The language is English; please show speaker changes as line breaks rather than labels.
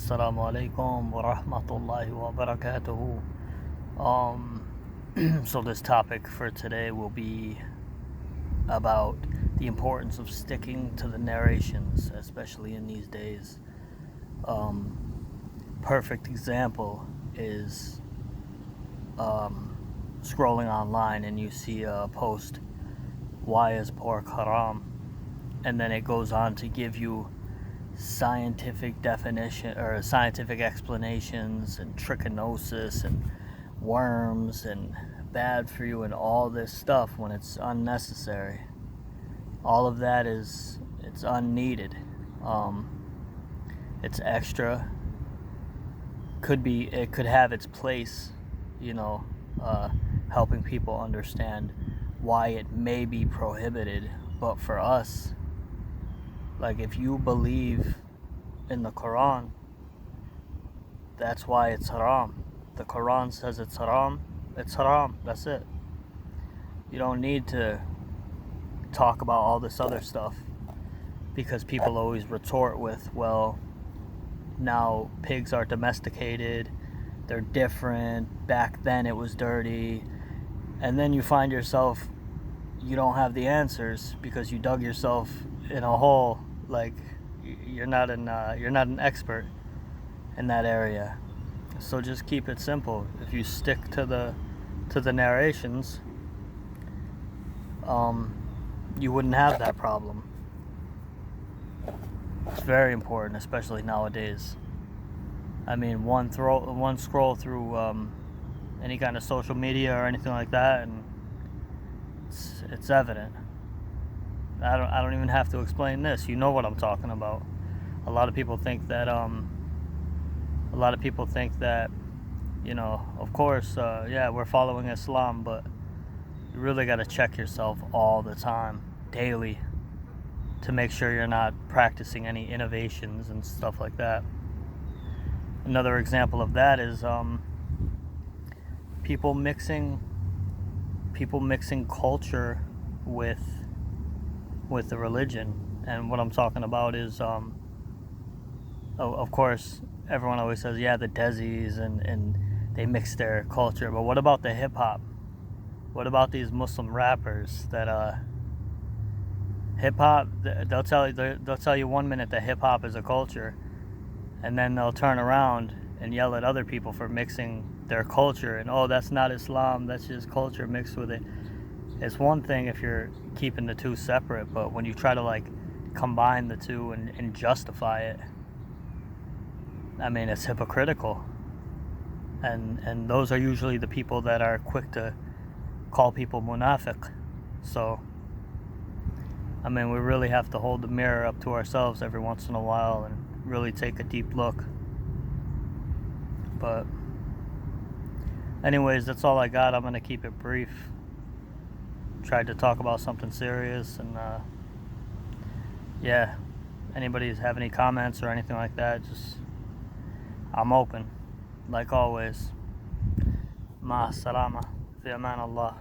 Assalamu alaikum wa rahmatullahi wa barakatuhu. So this topic for today will be about the importance of sticking to the narrations, especially in these days. Perfect example is scrolling online and you see a post, "Why is pork haram?" And then it goes on to give you scientific definition or scientific explanations and trichinosis and worms and bad for you and all this stuff when it's unnecessary. All of that it's unneeded. It's extra. It could have its place, helping people understand why it may be prohibited. But for us, like, if you believe in the Quran, that's why it's haram. The Quran says it's haram, that's it. You don't need to talk about all this other stuff, because people always retort with, well, now pigs are domesticated, they're different, back then it was dirty, and then you find yourself, you don't have the answers because you dug yourself in a hole. Like, you're not an expert in that area. So just keep it simple. If you stick to the narrations, you wouldn't have that problem. It's very important, especially nowadays. I mean, one scroll through any kind of social media or anything like that, and it's evident. I don't even have to explain this. You know what I'm talking about. A lot of people think that of course, we're following Islam, but you really got to check yourself all the time, daily, to make sure you're not practicing any innovations and stuff like that. Another example of that is people mixing culture with the religion. And what I'm talking about is, of course, everyone always says, yeah, the Desis and they mix their culture. But what about the hip hop? What about these Muslim rappers that hip hop? They'll tell you 1 minute that hip hop is a culture, and then they'll turn around and yell at other people for mixing their culture. And, oh, that's not Islam, that's just culture mixed with it. It's one thing if you're keeping the two separate, but when you try to combine the two and justify it, I mean, it's hypocritical. And those are usually the people that are quick to call people munafiq. So, I mean, we really have to hold the mirror up to ourselves every once in a while and really take a deep look. But anyways, that's all I got. I'm going to keep it brief. Tried to talk about something serious, and anybody have any comments or anything like that, I'm open, like always. Ma salama, fi aman Allah.